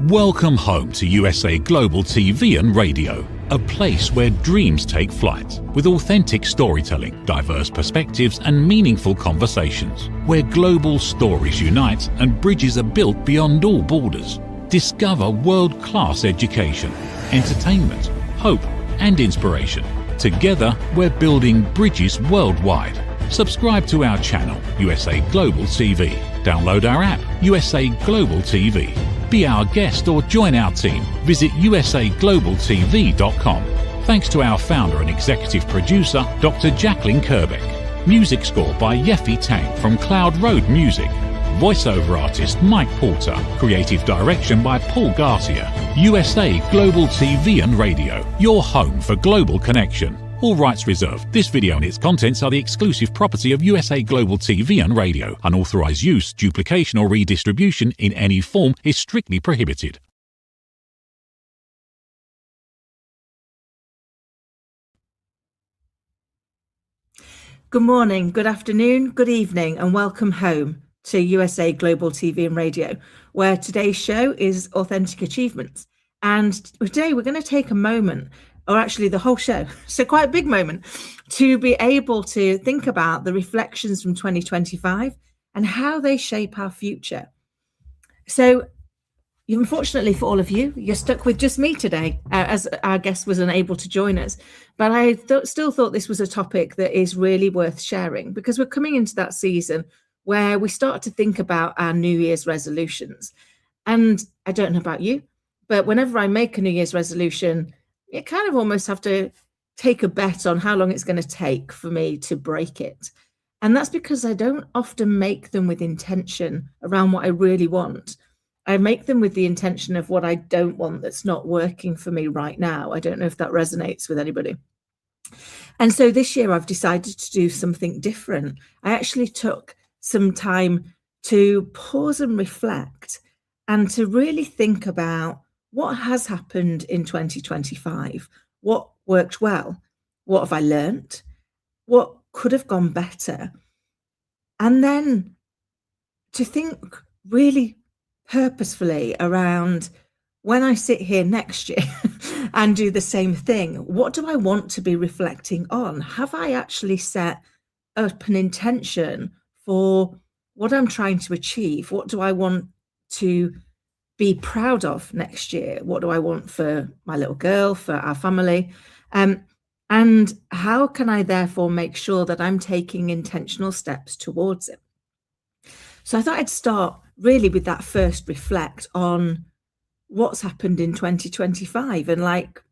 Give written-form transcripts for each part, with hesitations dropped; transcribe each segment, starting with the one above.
Welcome home to USA Global TV and Radio, a place where dreams take flight, with authentic storytelling, diverse perspectives and meaningful conversations, where global stories unite and bridges are built beyond all borders. Discover world-class education, entertainment, hope and inspiration. Together, we're building bridges worldwide. Subscribe to our channel, USA Global TV. Download our app, USA Global TV. Be our guest or join our team. Visit usaglobaltv.com. Thanks to our founder and executive producer, Dr. Jacqueline Kerbeck. Music score by Yeffy Tang from Cloud Road Music. Voiceover artist Mike Porter. Creative direction by Paul Garcia. USA Global TV and Radio, your home for global connection. All rights reserved. This video and its contents are the exclusive property of USA Global TV and Radio. Unauthorized use, duplication or redistribution in any form is strictly prohibited. Good morning, good afternoon, good evening, and welcome home to USA Global TV and Radio, where today's show is Authentic Achievements. And today we're going to take a moment, or actually the whole show, so quite a big moment, to be able to think about the reflections from 2025 and how they shape our future. So unfortunately for all of you, you're stuck with just me today, as our guest was unable to join us. But I still thought this was a topic that is really worth sharing, because we're coming into that season where we start to think about our New Year's resolutions. And I don't know about you, but whenever I make a New Year's resolution, you kind of almost have to take a bet on how long it's going to take for me to break it. And that's because I don't often make them with intention around what I really want. I make them with the intention of what I don't want that's not working for me right now. I don't know if that resonates with anybody. And so this year I've decided to do something different. I actually took some time to pause and reflect and to really think about what has happened in 2025, what worked well, what have I learned, what could have gone better, and then to think really purposefully around when I sit here next year and do the same thing, what do I want to be reflecting on? Have I actually set up an intention for what I'm trying to achieve? What do I want to be proud of next year? What do I want for my little girl, for our family? And how can I therefore make sure that I'm taking intentional steps towards it? So I thought I'd start really with that first reflect on what's happened in 2025. And like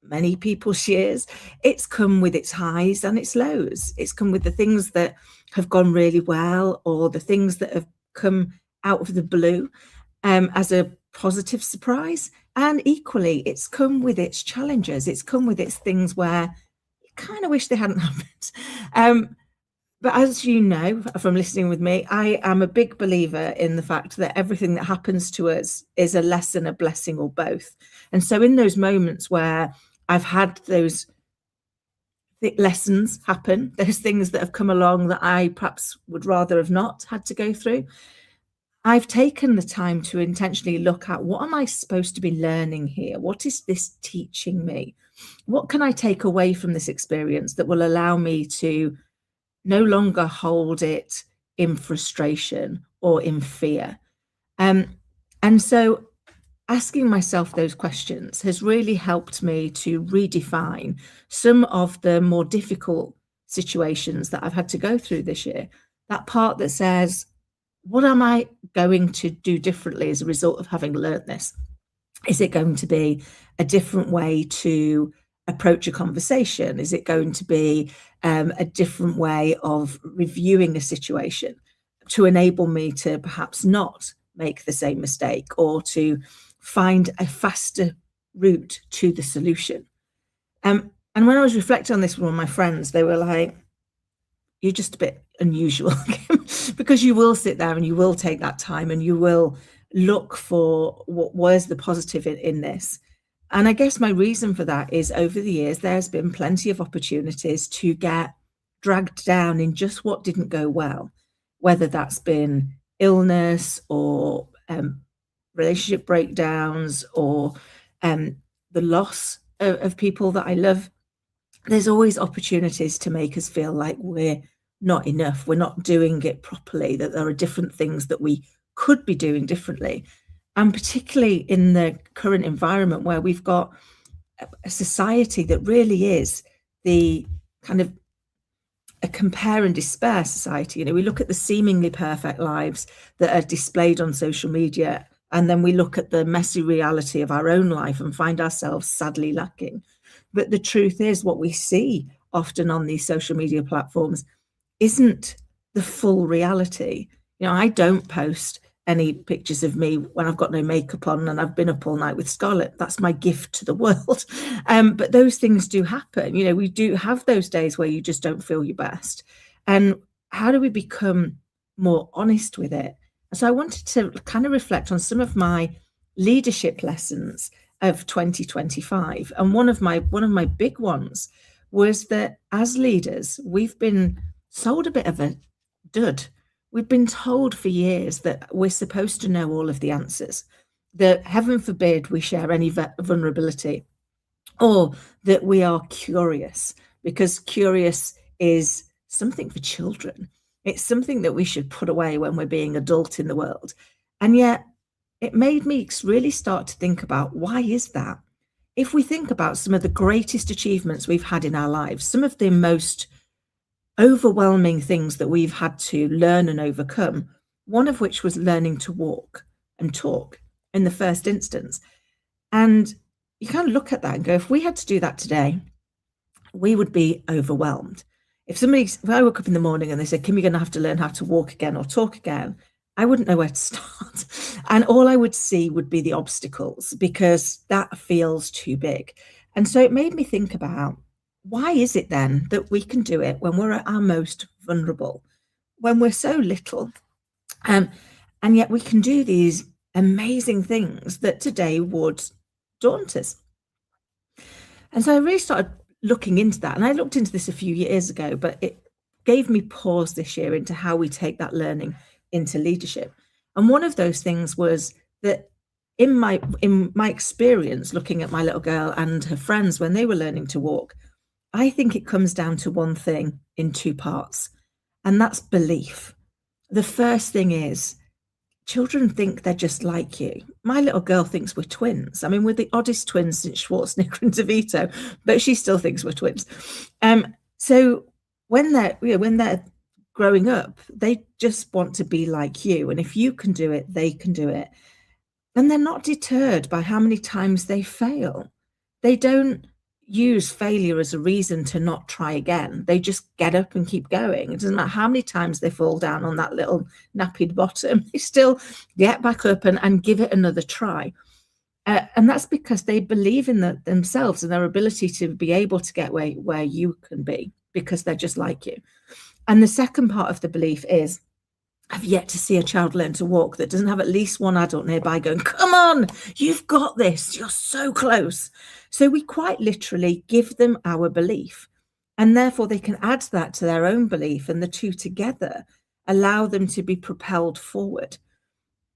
many people's years, it's come with its highs and its lows. It's come with the things that have gone really well, or the things that have come out of the blue as a positive surprise. And equally, it's come with its challenges. It's come with its things where you kind of wish they hadn't happened. But as you know from listening with me, I am a big believer in the fact that everything that happens to us is a lesson, a blessing, or both. And so in those moments where I've had those lessons happen, those things that have come along that I perhaps would rather have not had to go through, I've taken the time to intentionally look at, what am I supposed to be learning here? What is this teaching me? What can I take away from this experience that will allow me to no longer hold it in frustration or in fear? And so asking myself those questions has really helped me to redefine some of the more difficult situations that I've had to go through this year. That part that says, what am I going to do differently as a result of having learned this? Is it going to be a different way to approach a conversation? Is it going to be a different way of reviewing a situation to enable me to perhaps not make the same mistake, or to find a faster route to the solution? And when I was reflecting on this with one of my friends, they were like, you're just a bit unusual, because you will sit there and you will take that time and you will look for where's the positive in this. And I guess my reason for that is, over the years, there's been plenty of opportunities to get dragged down in just what didn't go well, whether that's been illness or relationship breakdowns or the loss of people that I love, there's always opportunities to make us feel like we're not enough, we're not doing it properly, that there are different things that we could be doing differently. And particularly in the current environment where we've got a society that really is the kind of a compare and despair society. We look at the seemingly perfect lives that are displayed on social media, and then we look at the messy reality of our own life and find ourselves sadly lacking. But the truth is, what we see often on these social media platforms isn't the full reality. I don't post any pictures of me when I've got no makeup on and I've been up all night with Scarlett. That's my gift to the world. But those things do happen. We do have those days where you just don't feel your best. And how do we become more honest with it? So I wanted to kind of reflect on some of my leadership lessons of 2025. And one of my big ones was that as leaders, we've been sold a bit of a dud. We've been told for years that we're supposed to know all of the answers, that heaven forbid we share any vulnerability, or that we are curious, because curious is something for children. It's something that we should put away when we're being adult in the world. And yet it made me really start to think about, why is that? If we think about some of the greatest achievements we've had in our lives, some of the most overwhelming things that we've had to learn and overcome, one of which was learning to walk and talk in the first instance. And you kind of look at that and go, if we had to do that today, we would be overwhelmed. If I woke up in the morning and they said, Kim, you're going to have to learn how to walk again or talk again, I wouldn't know where to start. And all I would see would be the obstacles, because that feels too big. And so it made me think about, why is it then that we can do it when we're at our most vulnerable, when we're so little, and yet we can do these amazing things that today would daunt us? And so I really started looking into that. And I looked into this a few years ago, but it gave me pause this year into how we take that learning into leadership. And one of those things was that in my experience, looking at my little girl and her friends when they were learning to walk, I think it comes down to one thing in two parts, and that's belief. The first thing is, children think they're just like you. My little girl thinks we're twins. I mean, we're the oddest twins since Schwarzenegger and DeVito, but she still thinks we're twins. So when they're growing up, they just want to be like you. And if you can do it, they can do it. And they're not deterred by how many times they fail. They don't use failure as a reason to not try again. They just get up and keep going. It doesn't matter how many times they fall down on that little nappy bottom, they still get back up and give it another try. And that's because they believe in themselves and their ability to be able to get where you can be, because they're just like you. And the second part of the belief is, I've yet to see a child learn to walk that doesn't have at least one adult nearby going, come on, you've got this, you're so close. So we quite literally give them our belief, and therefore they can add that to their own belief, and the two together allow them to be propelled forward.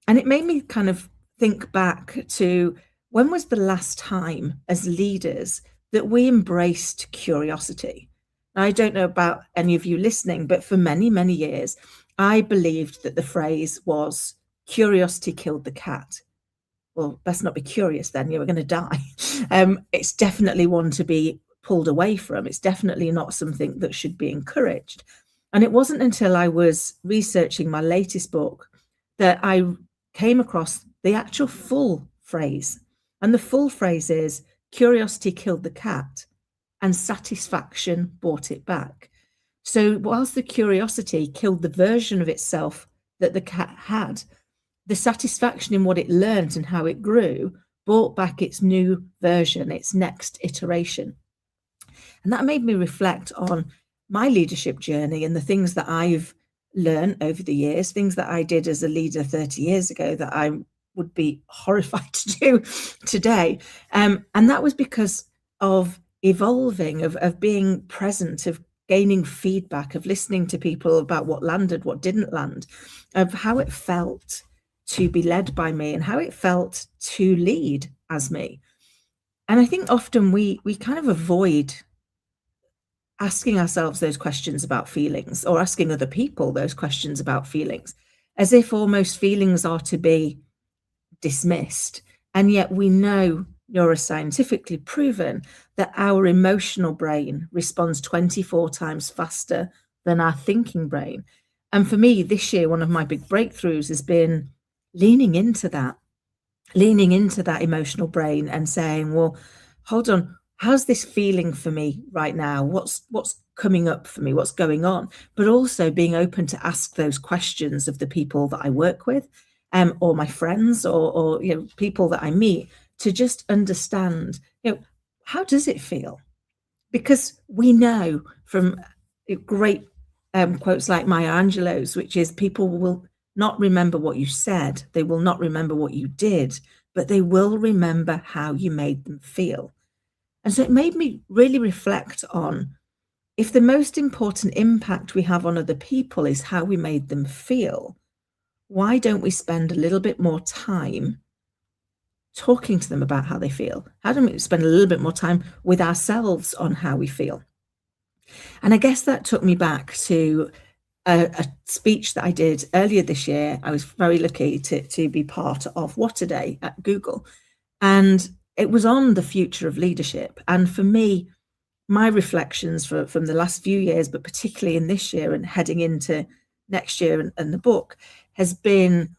And it made me kind of think back to, when was the last time as leaders that we embraced curiosity? Now, I don't know about any of you listening, but for many, many years, I believed that the phrase was, curiosity killed the cat. Well, best not be curious then, you're going to die. It's definitely one to be pulled away from. It's definitely not something that should be encouraged. And it wasn't until I was researching my latest book that I came across the actual full phrase. And the full phrase is, curiosity killed the cat and satisfaction brought it back. So whilst the curiosity killed the version of itself that the cat had, the satisfaction in what it learned and how it grew brought back its new version, its next iteration. And that made me reflect on my leadership journey and the things that I've learned over the years, things that I did as a leader 30 years ago that I would be horrified to do today. And that was because of evolving, of being present, of gaining feedback, of listening to people about what landed, what didn't land, of how it felt to be led by me and how it felt to lead as me. And I think often we kind of avoid asking ourselves those questions about feelings, or asking other people those questions about feelings, as if almost feelings are to be dismissed. And yet we know, neuroscientifically proven, that our emotional brain responds 24 times faster than our thinking brain. And for me, this year, one of my big breakthroughs has been leaning into that, emotional brain and saying, well, hold on, how's this feeling for me right now? What's coming up for me? What's going on? But also being open to ask those questions of the people that I work with, or my friends, or people that I meet, to just understand, how does it feel? Because we know from great quotes like Maya Angelou's, which is, people will not remember what you said, they will not remember what you did, but they will remember how you made them feel. And so it made me really reflect on, if the most important impact we have on other people is how we made them feel, why don't we spend a little bit more time talking to them about how they feel? How do we spend a little bit more time with ourselves on how we feel? And I guess that took me back to a speech that I did earlier this year. I was very lucky to be part of What a Day at Google. And it was on the future of leadership. And for me, my reflections from the last few years, but particularly in this year and heading into next year and the book, has been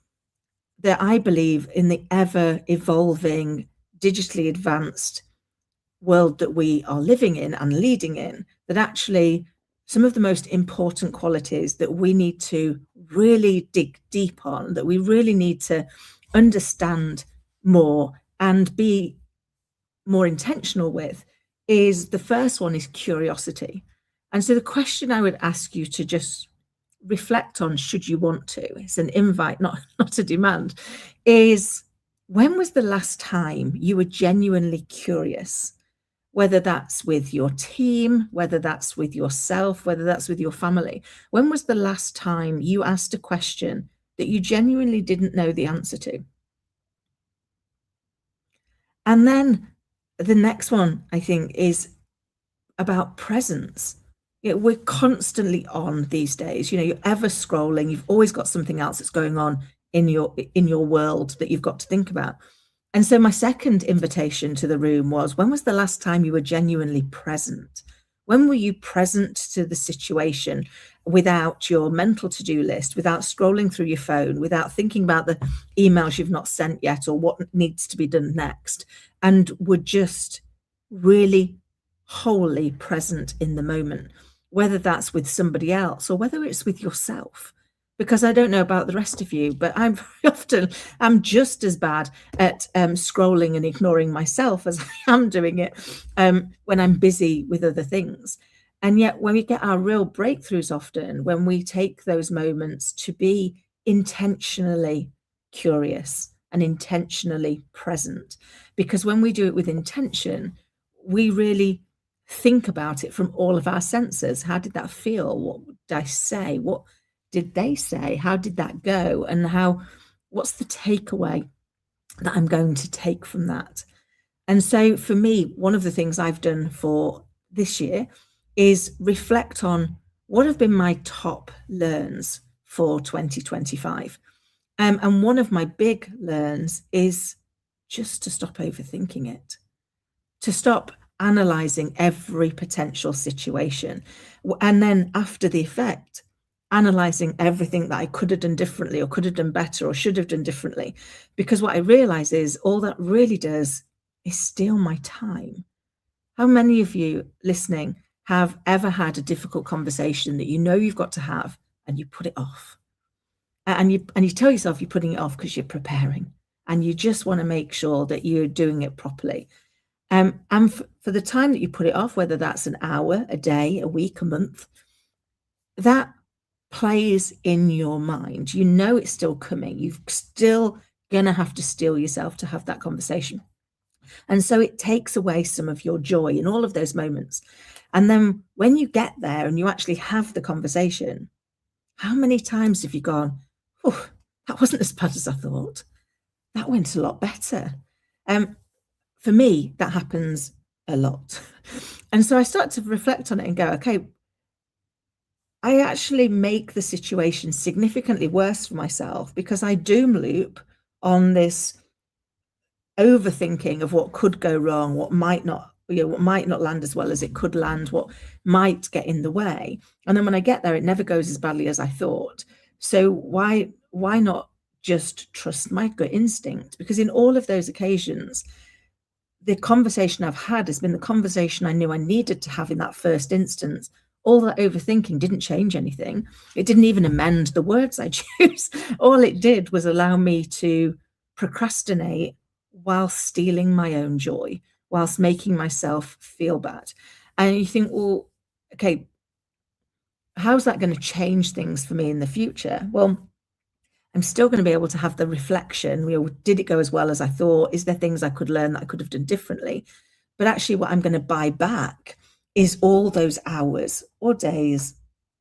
that I believe in the ever evolving, digitally advanced world that we are living in and leading in, that actually some of the most important qualities that we need to really dig deep on, that we really need to understand more and be more intentional with, is, the first one is curiosity. And so the question I would ask you to just reflect on, should you want to, it's an invite, not a demand, is, when was the last time you were genuinely curious? Whether that's with your team, whether that's with yourself, whether that's with your family. When was the last time you asked a question that you genuinely didn't know the answer to? And then the next one, I think, is about presence. We're constantly on these days. You're ever scrolling. You've always got something else that's going on in your world that you've got to think about. And so my second invitation to the room was, when was the last time you were genuinely present? When were you present to the situation without your mental to-do list, without scrolling through your phone, without thinking about the emails you've not sent yet or what needs to be done next, and were just really wholly present in the moment, whether that's with somebody else or whether it's with yourself? Because I don't know about the rest of you, but I'm very often, I'm just as bad at scrolling and ignoring myself as I am doing it when I'm busy with other things. And yet when we get our real breakthroughs, often when we take those moments to be intentionally curious and intentionally present, because when we do it with intention, we really think about it from all of our senses. How did that feel? What did I say? What did they say? How did that go? And what's the takeaway that I'm going to take from that? And so for me, one of the things I've done for this year is reflect on what have been my top learns for 2025. And one of my big learns is just to stop overthinking it, to stop analyzing every potential situation. And then after the effect, analyzing everything that I could have done differently or could have done better or should have done differently. Because what I realize is, all that really does is steal my time. How many of you listening have ever had a difficult conversation that you've got to have and you put it off? And you tell yourself you're putting it off because you're preparing and you just want to make sure that you're doing it properly. And for the time that you put it off, whether that's an hour, a day, a week, a month, that plays in your mind. It's still coming. You're still going to have to steel yourself to have that conversation. And so it takes away some of your joy in all of those moments. And then when you get there and you actually have the conversation, how many times have you gone, oh, that wasn't as bad as I thought. That went a lot better. For me, that happens a lot. And so I start to reflect on it and go, okay, I actually make the situation significantly worse for myself because I doom loop on this overthinking of what could go wrong, what might not, what might not land as well as it could land, what might get in the way. And then when I get there, it never goes as badly as I thought. So why not just trust my gut instinct? Because in all of those occasions, the conversation I've had has been the conversation I knew I needed to have in that first instance. All that overthinking didn't change anything. It didn't even amend the words I choose. All it did was allow me to procrastinate whilst stealing my own joy, whilst making myself feel bad. And you think, well, okay, how's that going to change things for me in the future? Well, I'm still going to be able to have the reflection, did it go as well as I thought? Is there things I could learn that I could have done differently? But actually what I'm going to buy back is all those hours or days,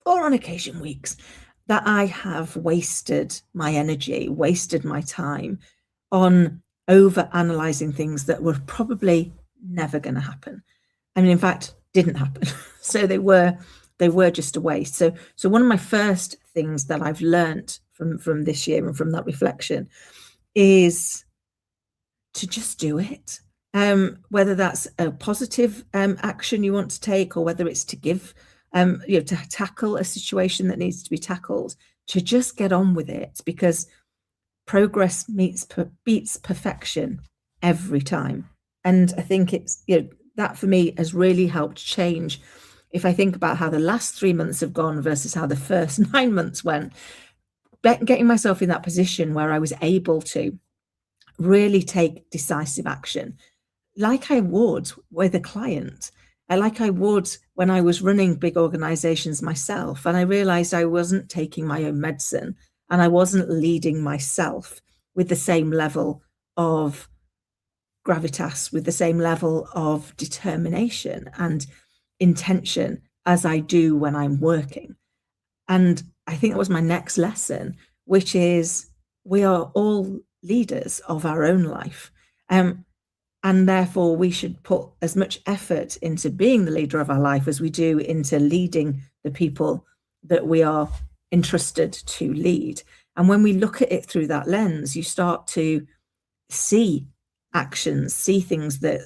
or on occasion weeks, that I have wasted my energy, wasted my time on over analyzing things that were probably never going to happen. I mean, in fact, didn't happen. So they were just a waste. So one of my first things that I've learned from this year and from that reflection is to just do it. Whether that's a positive action you want to take, or whether it's to give, to tackle a situation that needs to be tackled, to just get on with it, because progress beats perfection every time. And I think it's, that for me has really helped change. If I think about how the last 3 months have gone versus how the first 9 months went, getting myself in that position where I was able to really take decisive action, like I would with a client, like I would when I was running big organizations myself. And I realized I wasn't taking my own medicine and I wasn't leading myself with the same level of gravitas, with the same level of determination and intention as I do when I'm working. And I think that was my next lesson, which is we are all leaders of our own life. And therefore, we should put as much effort into being the leader of our life as we do into leading the people that we are entrusted to lead. And when we look at it through that lens, you start to see actions, see things that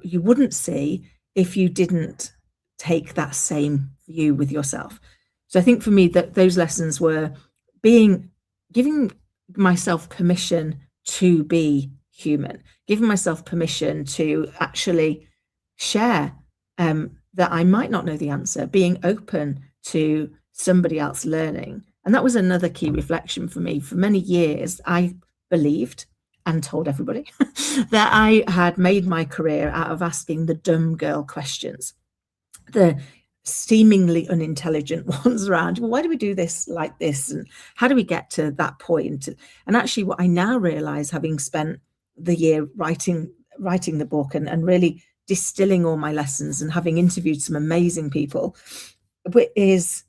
you wouldn't see if you didn't take that same view with yourself. So I think for me that those lessons were giving myself permission to be human, giving myself permission to actually share that I might not know the answer, being open to somebody else learning. And that was another key reflection for me. For many years, I believed and told everybody that I had made my career out of asking the dumb girl questions, the seemingly unintelligent ones around, well, why do we do this like this? And how do we get to that point? And actually what I now realize, having spent the year writing the book and really distilling all my lessons and having interviewed some amazing people, is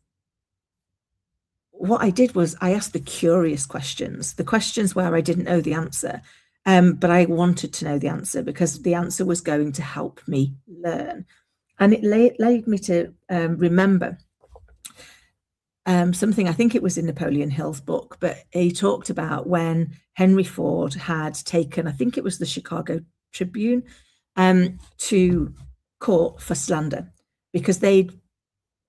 what I did was I asked the curious questions, the questions where I didn't know the answer, but I wanted to know the answer because the answer was going to help me learn. And it led me to remember something, I think it was in Napoleon Hill's book, but he talked about when Henry Ford had taken, I think it was the Chicago Tribune, to court for slander, because they'd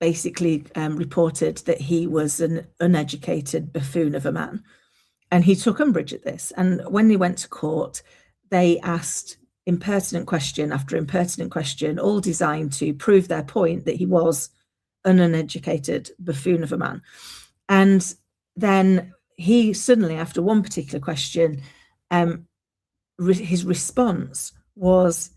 basically reported that he was an uneducated buffoon of a man. And he took umbrage at this. And when they went to court, they asked impertinent question after impertinent question, all designed to prove their point that he was an uneducated buffoon of a man. And then he suddenly, after one particular question, his response was,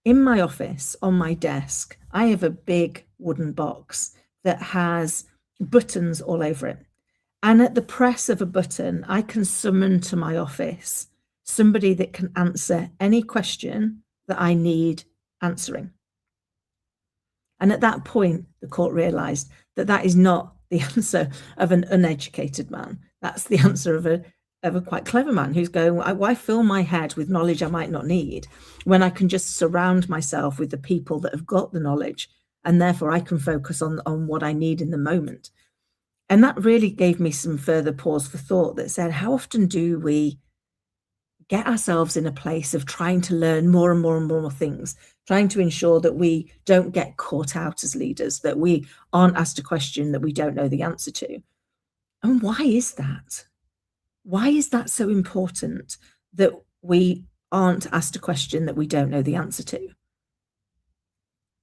in my office, on my desk, I have a big wooden box that has buttons all over it. And at the press of a button, I can summon to my office somebody that can answer any question that I need answering. And at that point, the court realized that that is not the answer of an uneducated man. That's the answer of a quite clever man who's going, why fill my head with knowledge I might not need when I can just surround myself with the people that have got the knowledge, and therefore I can focus on what I need in the moment. And that really gave me some further pause for thought that said, how often do we get ourselves in a place of trying to learn more and more and more things, trying to ensure that we don't get caught out as leaders, that we aren't asked a question that we don't know the answer to? And why is that? Why is that so important, that we aren't asked a question that we don't know the answer to?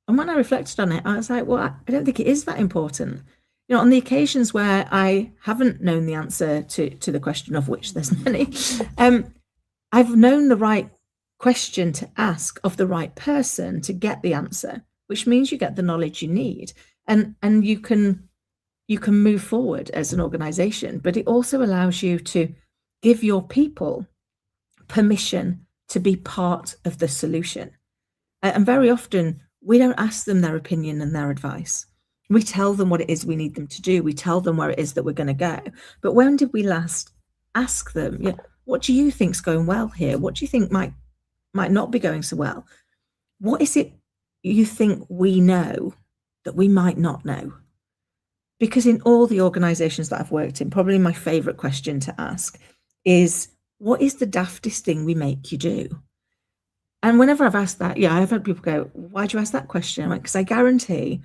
And when I reflected on it, I was like, well, I don't think it is that important. You know, on the occasions where I haven't known the answer to the question, of which there's many, I've known the right question to ask of the right person to get the answer, which means you get the knowledge you need, and you can move forward as an organization. But it also allows you to give your people permission to be part of the solution. And very often we don't ask them their opinion and their advice. We tell them what it is we need them to do. We tell them where it is that we're going to go. But when did we last ask them, yeah, what do you think's going well here? What do you think might not be going so well? What is it you think we know that we might not know? Because in all the organizations that I've worked in, probably my favorite question to ask is, what is the daftest thing we make you do? And whenever I've asked that, I've had people go, why do you ask that question? I'm like, because I guarantee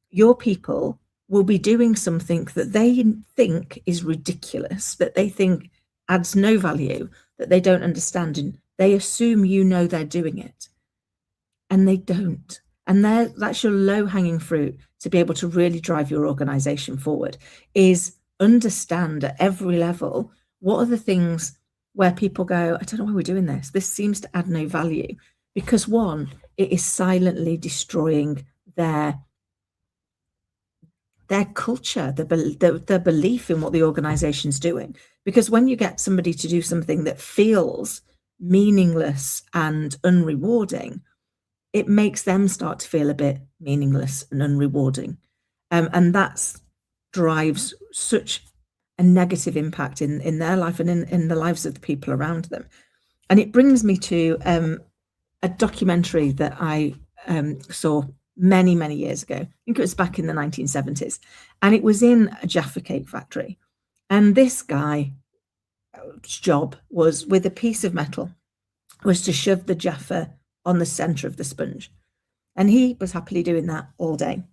your people will be doing something that they think is ridiculous, that they think adds no value, that they don't understand, and they assume you know they're doing it, and they don't. And that's your low-hanging fruit to be able to really drive your organization forward, is understand at every level, what are the things where people go, I don't know why we're doing this. This seems to add no value. Because one, it is silently destroying their culture, their belief in what the organization's doing. Because when you get somebody to do something that feels meaningless and unrewarding, it makes them start to feel a bit meaningless and unrewarding. And that drives such a negative impact in their life and in the lives of the people around them. And it brings me to a documentary that I saw many, many years ago. I think it was back in the 1970s. And it was in a Jaffa cake factory. And this guy's job was, with a piece of metal, was to shove the Jaffa on the center of the sponge. And he was happily doing that all day.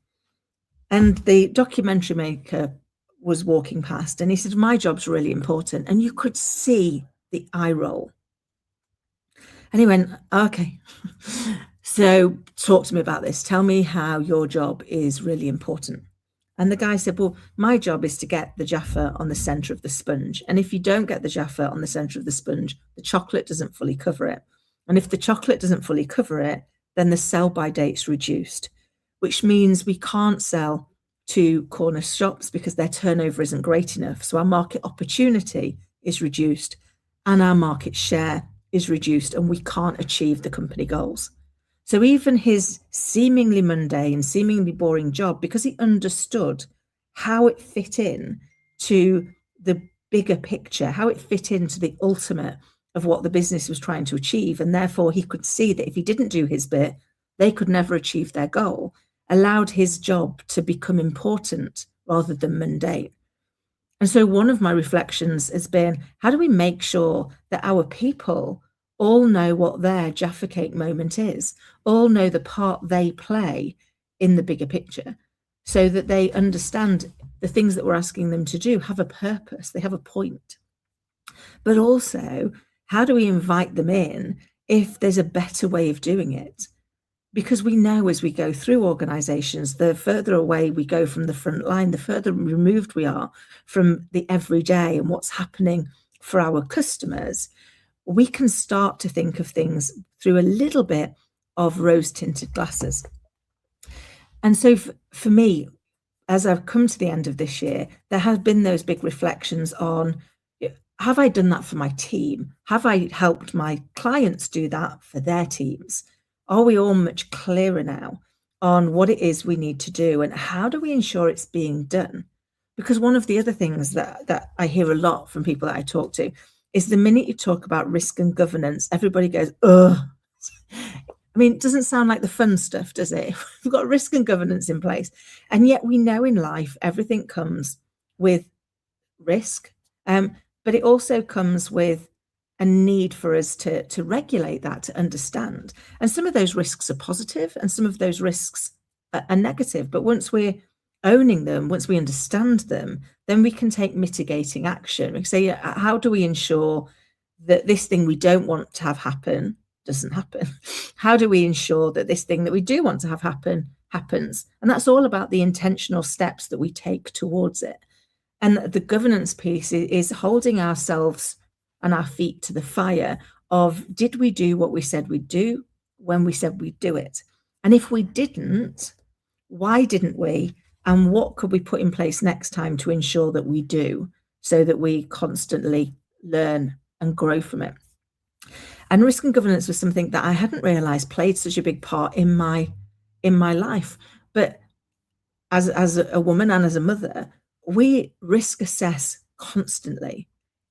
And the documentary maker was walking past and he said, my job's really important. And you could see the eye roll. And he went, okay, so talk to me about this. Tell me how your job is really important. And the guy said, well, my job is to get the Jaffa on the center of the sponge. And if you don't get the Jaffa on the center of the sponge, the chocolate doesn't fully cover it. And if the chocolate doesn't fully cover it, then the sell-by date's reduced, which means we can't sell to corner shops because their turnover isn't great enough. So our market opportunity is reduced and our market share is reduced, and we can't achieve the company goals. So even his seemingly mundane, seemingly boring job, because he understood how it fit in to the bigger picture, how it fit into the ultimate of what the business was trying to achieve, and therefore he could see that if he didn't do his bit, they could never achieve their goal, allowed his job to become important rather than mundane. And so one of my reflections has been, how do we make sure that our people all know what their Jaffa cake moment is, all know the part they play in the bigger picture, so that they understand the things that we're asking them to do have a purpose, they have a point. But also, how do we invite them in if there's a better way of doing it? Because we know as we go through organizations, the further away we go from the front line, the further removed we are from the everyday and what's happening for our customers, we can start to think of things through a little bit of rose-tinted glasses. And so for me, as I've come to the end of this year, there have been those big reflections on, have I done that for my team? Have I helped my clients do that for their teams? Are we all much clearer now on what it is we need to do, and how do we ensure it's being done? Because one of the other things that I hear a lot from people that I talk to is the minute you talk about risk and governance, everybody goes, ugh. I mean, it doesn't sound like the fun stuff, does it? We've got risk and governance in place. And yet we know in life, everything comes with risk, but it also comes with a need for us to regulate that, to understand. And some of those risks are positive and some of those risks are negative. But once we're owning them, once we understand them, then we can take mitigating action. We can say, how do we ensure that this thing we don't want to have happen doesn't happen? How do we ensure that this thing that we do want to have happen happens? And that's all about the intentional steps that we take towards it. And the governance piece is holding ourselves and our feet to the fire of, did we do what we said we'd do when we said we'd do it? And if we didn't, why didn't we? And what could we put in place next time to ensure that we do, so that we constantly learn and grow from it? And risk and governance was something that I hadn't realized played such a big part in my life. But as a woman and as a mother, we risk assess constantly.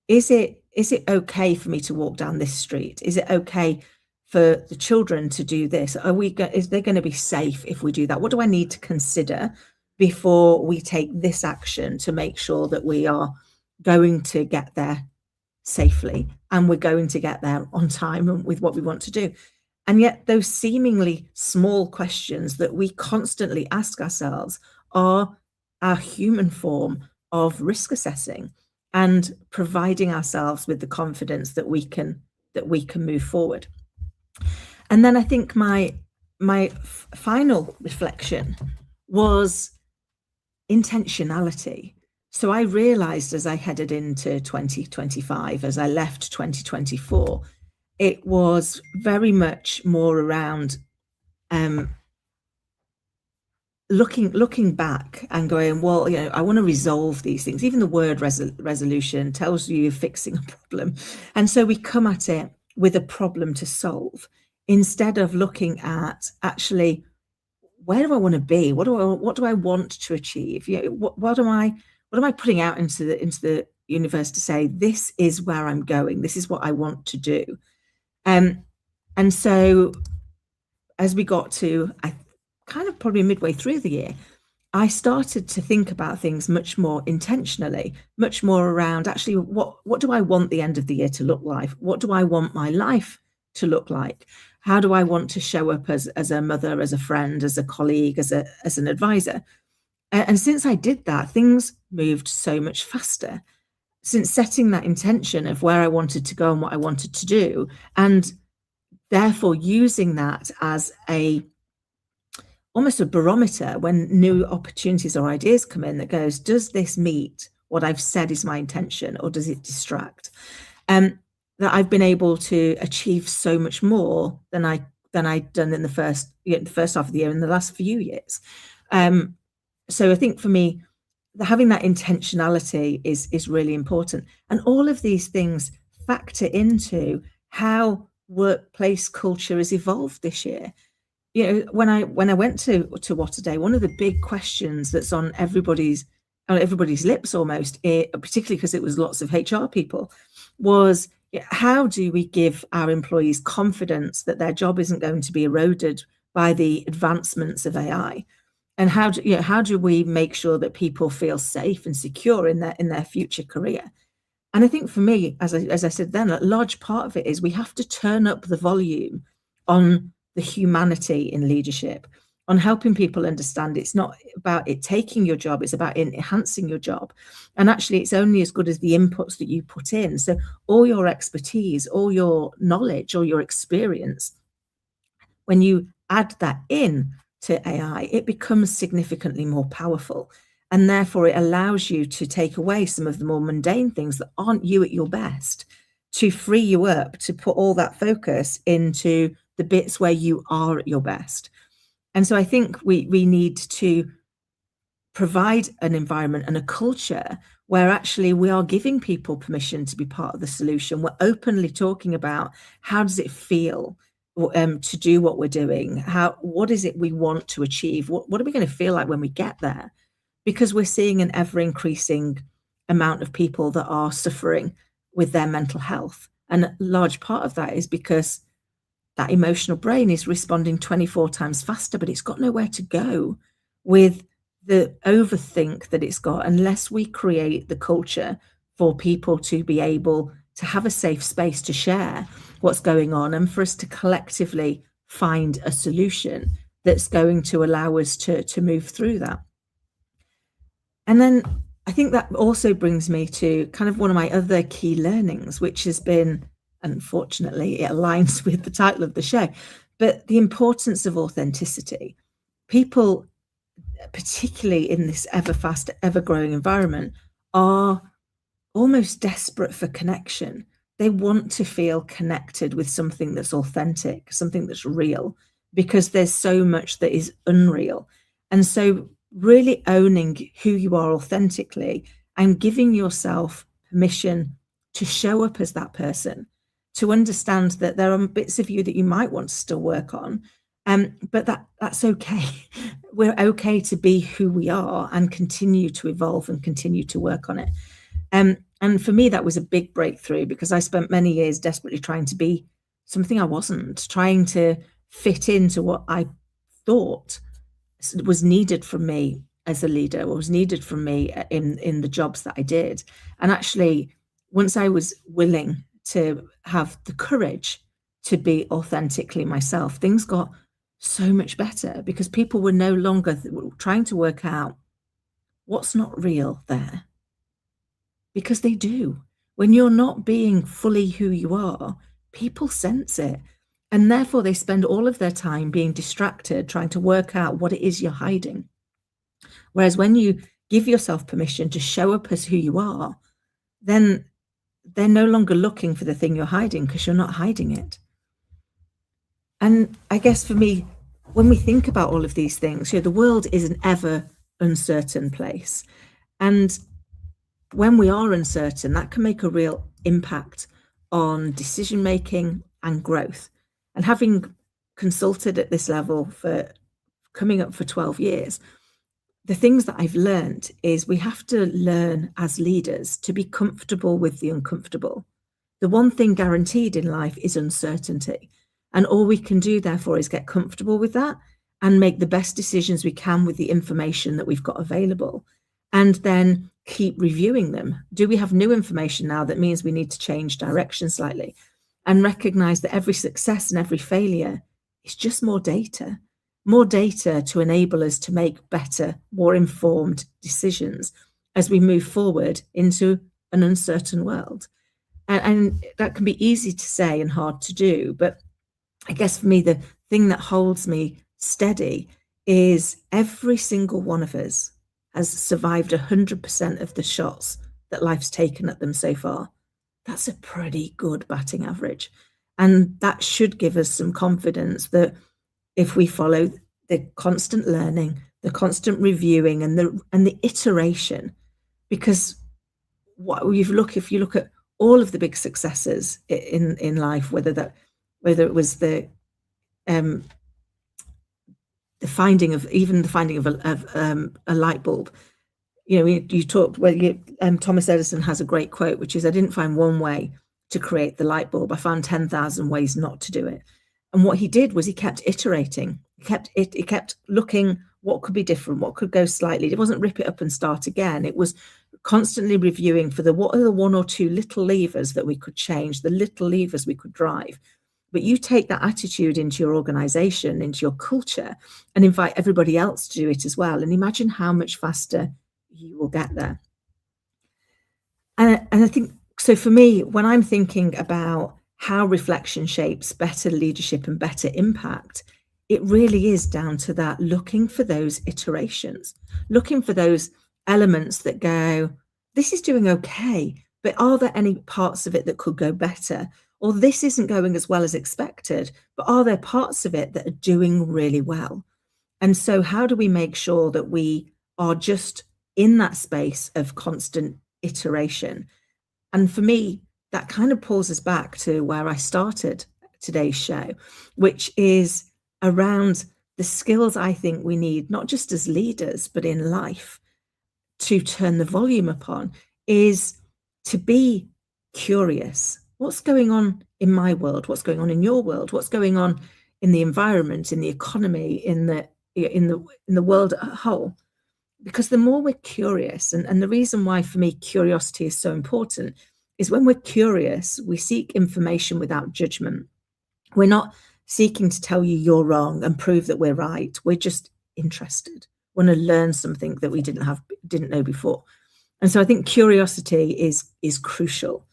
Is it okay for me to walk down this street? Is it okay for the children to do this? Is they going to be safe if we do that? What do I need to consider before we take this action to make sure that we are going to get there safely and we're going to get there on time and with what we want to do? And yet those seemingly small questions that we constantly ask ourselves are our human form of risk assessing and providing ourselves with the confidence that we can move forward. And then I think my final reflection was intentionality. So I realized as I headed into 2025, as I left 2024, it was very much more around looking back and going, well, I want to resolve these things. Even the word resolution tells you you're fixing a problem. And so we come at it with a problem to solve instead of looking at actually, where do I want to be? What do I want to achieve? What am I putting out into the universe to say, this is where I'm going. This is what I want to do. And so as we got to, kind of probably midway through the year, I started to think about things much more intentionally, much more around actually what do I want the end of the year to look like? What do I want my life to look like? How do I want to show up as a mother, as a friend, as a colleague, as an advisor? And since I did that, things moved so much faster. Since setting that intention of where I wanted to go and what I wanted to do, and therefore using that as almost a barometer when new opportunities or ideas come in, that goes, does this meet what I've said is my intention, or does it distract? That I've been able to achieve so much more than I'd done in the first half of the year in the last few years. So I think for me, having that intentionality is really important. And all of these things factor into how workplace culture has evolved this year. When I went to What a Day, one of the big questions that's on everybody's lips almost, particularly because it was lots of HR people, was, how do we give our employees confidence that their job isn't going to be eroded by the advancements of AI? And how do we make sure that people feel safe and secure in their future career? And I think for me, as I said then, a large part of it is we have to turn up the volume on the humanity in leadership, on helping people understand it's not about it taking your job, it's about enhancing your job. And actually, it's only as good as the inputs that you put in. So all your expertise, all your knowledge, all your experience, when you add that in to AI, it becomes significantly more powerful. And therefore, it allows you to take away some of the more mundane things that aren't you at your best, to free you up, to put all that focus into the bits where you are at your best. And so I think we need to provide an environment and a culture where actually we are giving people permission to be part of the solution. We're openly talking about, how does it feel to do what we're doing? What is it we want to achieve? What are we going to feel like when we get there? because we're seeing an ever increasing amount of people that are suffering with their mental health. And a large part of that is because that emotional brain is responding 24 times faster, but it's got nowhere to go with the overthink that it's got unless we create the culture for people to be able to have a safe space to share what's going on and for us to collectively find a solution that's going to allow us to move through that. And then I think that also brings me to kind of one of my other key learnings, which has been, unfortunately, it aligns with the title of the show, but the importance of authenticity. People, particularly in this ever fast, ever growing environment, are almost desperate for connection. They want to feel connected with something that's authentic, something that's real, because there's so much that is unreal. And so really owning who you are authentically and giving yourself permission to show up as that person, to understand that there are bits of you that you might want to still work on, but that's okay. We're okay to be who we are and continue to evolve and continue to work on it. And for me, that was a big breakthrough because I spent many years desperately trying to be something I wasn't, trying to fit into what I thought was needed from me as a leader, or was needed from me in the jobs that I did. And actually, once I was willing to have the courage to be authentically myself, things got so much better because people were no longer trying to work out what's not real there. Because they do. When you're not being fully who you are, people sense it. And therefore, they spend all of their time being distracted, trying to work out what it is you're hiding. Whereas when you give yourself permission to show up as who you are, then they're no longer looking for the thing you're hiding because you're not hiding it. And I guess for me, when we think about all of these things, the world is an ever uncertain place. And when we are uncertain, that can make a real impact on decision making and growth. And having consulted at this level for coming up for 12 years, the things that I've learned is we have to learn as leaders to be comfortable with the uncomfortable. The one thing guaranteed in life is uncertainty. And all we can do, therefore, is get comfortable with that and make the best decisions we can with the information that we've got available. And then keep reviewing them. Do we have new information now that means we need to change direction slightly? And recognize that every success and every failure is just more data to enable us to make better, more informed decisions as we move forward into an uncertain world. And that can be easy to say and hard to do. But I guess for me, the thing that holds me steady is every single one of us has survived 100% of the shots that life's taken at them so far. That's a pretty good batting average. And that should give us some confidence that if we follow the constant learning, the constant reviewing and the iteration, because if you look at all of the big successes in life, whether it was the finding of a light bulb. You talked, Thomas Edison has a great quote, which is, I didn't find one way to create the light bulb. I found 10,000 ways not to do it. And what he did was he kept iterating. He kept looking what could be different, what could go slightly. It wasn't rip it up and start again. It was constantly reviewing for what are the one or two little levers that we could change, the little levers we could drive. But you take that attitude into your organization, into your culture, and invite everybody else to do it as well. And imagine how much faster you will get there. And I think, so for me, when I'm thinking about how reflection shapes better leadership and better impact, it really is down to that, looking for those iterations, looking for those elements that go, this is doing okay, but are there any parts of it that could go better? Or this isn't going as well as expected, but are there parts of it that are doing really well? And so how do we make sure that we are just in that space of constant iteration? And for me, that kind of pulls us back to where I started today's show, which is around the skills I think we need, not just as leaders, but in life. to turn the volume upon is to be curious. What's going on in my world? What's going on in your world? What's going on in the environment, in the economy, in the world as a whole? Because the more we're curious, and the reason why for me curiosity is so important is when we're curious, we seek information without judgment. We're not seeking to tell you you're wrong and prove that we're right. We're just interested. Want to learn something that we didn't know before. And so I think curiosity is crucial.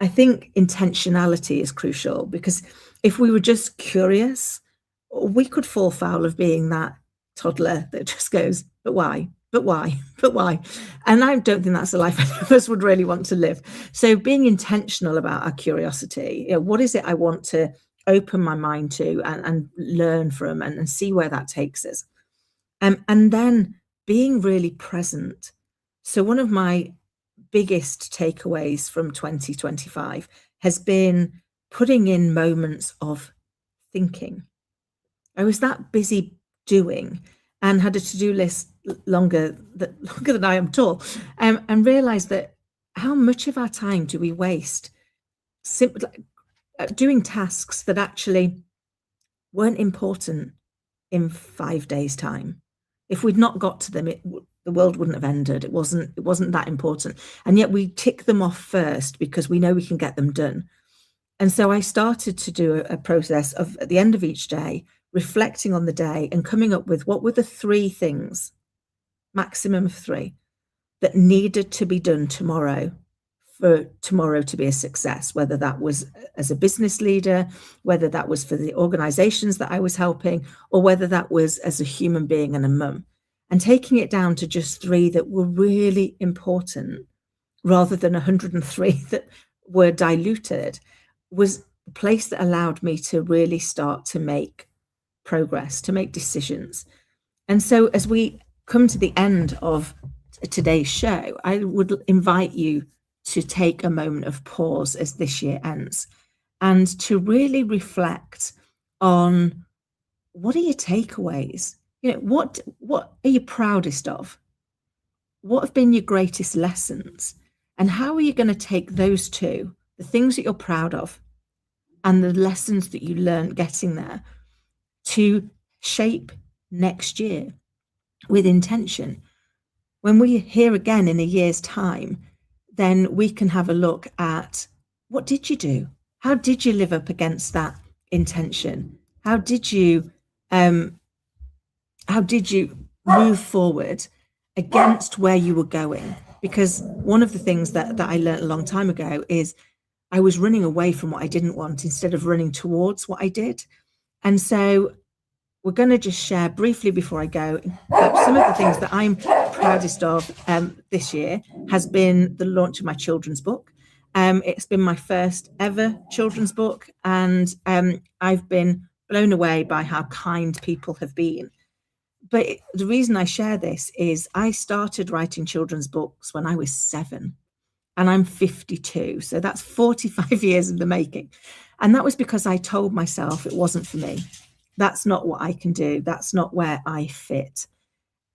I think intentionality is crucial, because if we were just curious, we could fall foul of being that toddler that just goes, but why? But why? But why? And I don't think that's the life any of us would really want to live. So being intentional about our curiosity, what is it I want to open my mind to and learn from and see where that takes us. And then being really present. So one of my biggest takeaways from 2025 has been putting in moments of thinking. I was that busy doing and had a to-do list longer than I am tall, and realized that how much of our time do we waste simply doing tasks that actually weren't important in 5 days' time. If we'd not got to them, the world wouldn't have ended. It wasn't that important. And yet we tick them off first because we know we can get them done. And so I started to do a process of, at the end of each day, reflecting on the day and coming up with what were the 3 things, maximum of 3, that needed to be done tomorrow for tomorrow to be a success, whether that was as a business leader, whether that was for the organizations that I was helping, or whether that was as a human being and a mum. And taking it down to just 3 that were really important, rather than 103 that were diluted, was a place that allowed me to really start to make progress, to make decisions. And so as we come to the end of today's show, I would invite you to take a moment of pause as this year ends and to really reflect on, what are your takeaways? What are you proudest of? What have been your greatest lessons? And how are you going to take those 2, the things that you're proud of and the lessons that you learned getting there, to shape next year with intention? When we're here again in a year's time, then we can have a look at, what did you do? How did you live up against that intention? How did you move forward against where you were going? Because one of the things that I learned a long time ago is I was running away from what I didn't want instead of running towards what I did. And so we're going to just share briefly before I go, some of the things that I'm proudest of this year has been the launch of my children's book. It's been my first ever children's book, and I've been blown away by how kind people have been. But the reason I share this is I started writing children's books when I was 7, and I'm 52. So that's 45 years in the making. And that was because I told myself it wasn't for me. That's not what I can do. That's not where I fit.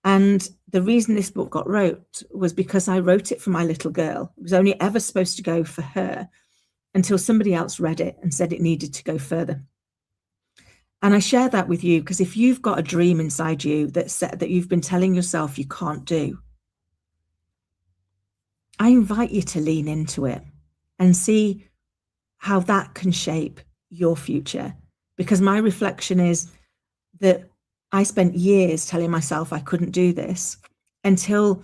And the reason this book got wrote was because I wrote it for my little girl. It was only ever supposed to go for her until somebody else read it and said it needed to go further. And I share that with you because if you've got a dream inside you that you've been telling yourself you can't do, I invite you to lean into it and see how that can shape your future. Because my reflection is that I spent years telling myself I couldn't do this until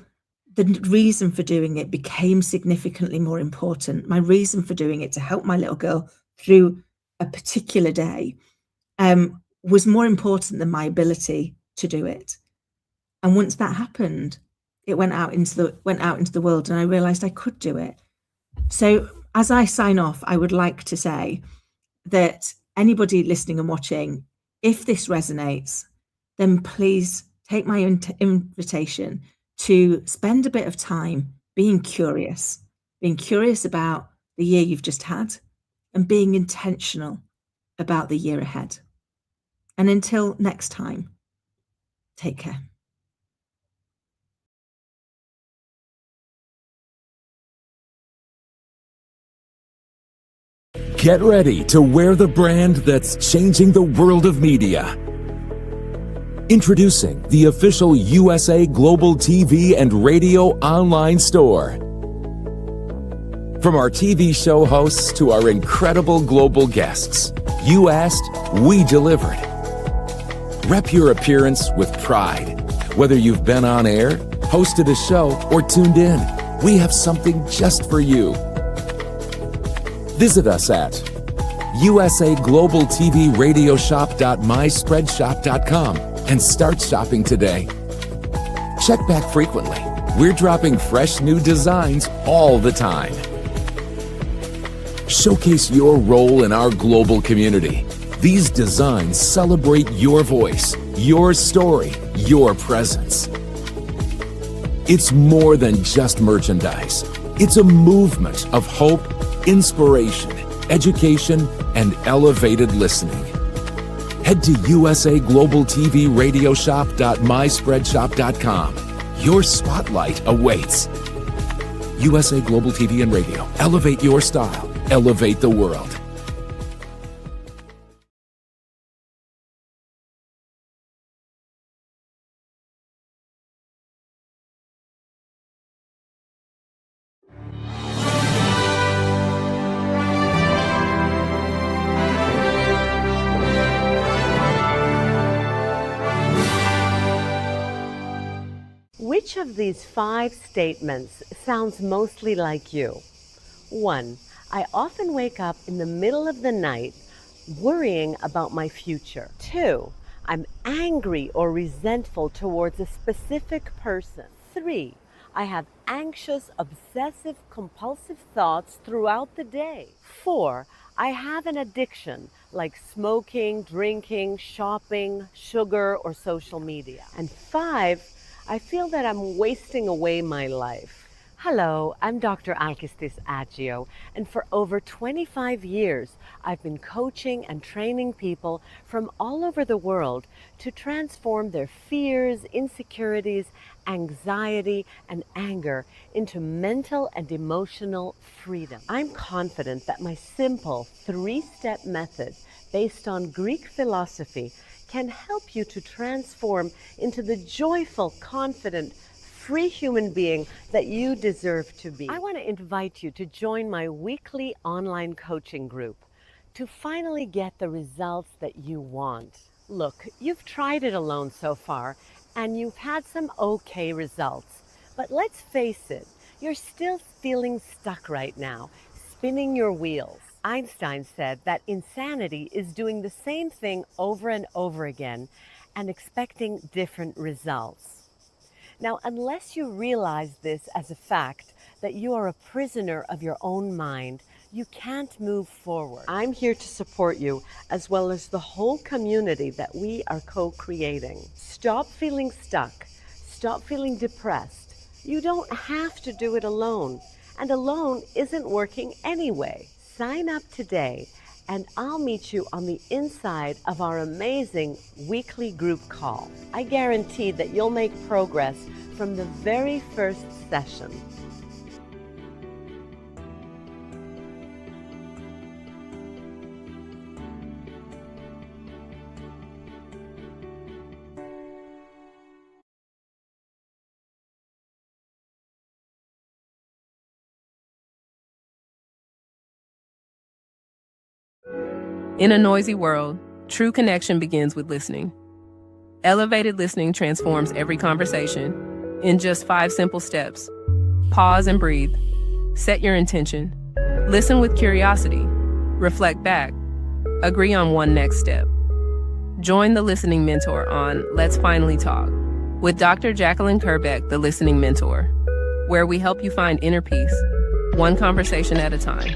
the reason for doing it became significantly more important. My reason for doing it, to help my little girl through a particular day, was more important than my ability to do it. And once that happened, it went out into the world, and I realized I could do it. So as I sign off, I would like to say that anybody listening and watching, if this resonates, then please take my invitation to spend a bit of time being curious about the year you've just had and being intentional about the year ahead. And until next time, take care. Get ready to wear the brand that's changing the world of media. Introducing the official USA Global TV and Radio online store. From our TV show hosts to our incredible global guests, you asked, we delivered. Rep your appearance with pride. Whether you've been on air, hosted a show, or tuned in, we have something just for you. Visit us at usaglobaltvradioshoп.myspreadshop.com and start shopping today. Check back frequently. We're dropping fresh new designs all the time. Showcase your role in our global community. These designs celebrate your voice, your story, your presence. It's more than just merchandise. It's a movement of hope, inspiration, education, and elevated listening. Head to usaglobaltvradioshoп.myspreadshop.com. Your spotlight awaits. USA Global TV and Radio. Elevate your style. Elevate the world. Which of these 5 statements sounds mostly like you? 1. I often wake up in the middle of the night worrying about my future. 2. I'm angry or resentful towards a specific person. 3. I have anxious, obsessive, compulsive thoughts throughout the day. 4. I have an addiction like smoking, drinking, shopping, sugar, or social media. And 5. I feel that I'm wasting away my life. Hello, I'm Dr. Alkistis Agio, and for over 25 years, I've been coaching and training people from all over the world to transform their fears, insecurities, anxiety, and anger into mental and emotional freedom. I'm confident that my simple 3-step method based on Greek philosophy can help you to transform into the joyful, confident, free human being that you deserve to be. I want to invite you to join my weekly online coaching group to finally get the results that you want. Look, you've tried it alone so far, and you've had some okay results. But let's face it, you're still feeling stuck right now, spinning your wheels. Einstein said that insanity is doing the same thing over and over again and expecting different results. Now, unless you realize this as a fact, that you are a prisoner of your own mind, you can't move forward. I'm here to support you, as well as the whole community that we are co-creating. Stop feeling stuck. Stop feeling depressed. You don't have to do it alone, and alone isn't working anyway. Sign up today, and I'll meet you on the inside of our amazing weekly group call. I guarantee that you'll make progress from the very first session. In a noisy world, true connection begins with listening. Elevated listening transforms every conversation in just 5 simple steps. Pause and breathe. Set your intention. Listen with curiosity. Reflect back. Agree on one next step. Join the Listening Mentor on Let's Finally Talk with Dr. Jacqueline Kerbeck, the Listening Mentor, where we help you find inner peace, one conversation at a time.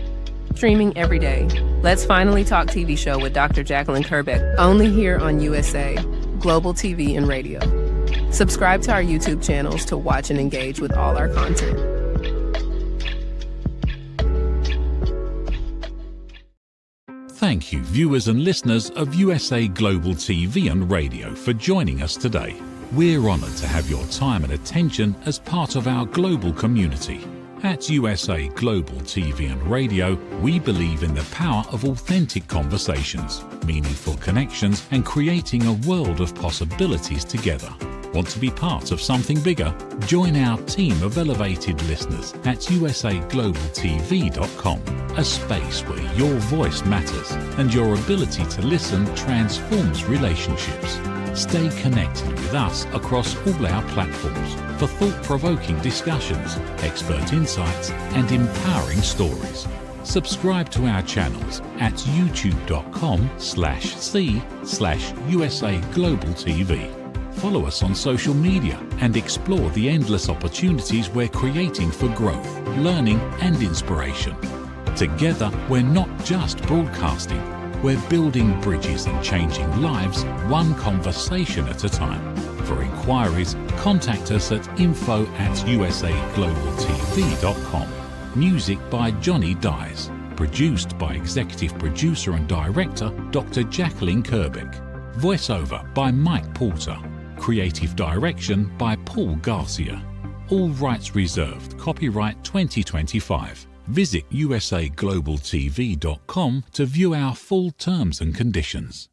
Streaming every day. Let's Finally Talk TV show with Dr. Jacqueline Kerbeck, only here on USA Global TV and Radio. Subscribe to our YouTube channels to watch and engage with all our content. Thank you, viewers and listeners of USA Global TV and Radio, for joining us today. We're honoured to have your time and attention as part of our global community. At USA Global TV and Radio, we believe in the power of authentic conversations, meaningful connections, and creating a world of possibilities together. Want to be part of something bigger? Join our team of elevated listeners at usaglobaltv.com, a space where your voice matters and your ability to listen transforms relationships. Stay connected with us across all our platforms for thought-provoking discussions, expert insights, and empowering stories. Subscribe to our channels at youtube.com/c/USA-Global-TV. Follow us on social media and explore the endless opportunities we're creating for growth, learning, and inspiration. Together, we're not just broadcasting, we're building bridges and changing lives one conversation at a time. For inquiries, contact us at info@usaglobaltv.com. Music by Johnny Dyes. Produced by Executive Producer and Director Dr. Jacqueline Kerbeck. Voiceover by Mike Porter. Creative Direction by Paul Garcia. All rights reserved. Copyright 2025. Visit usaglobaltv.com to view our full terms and conditions.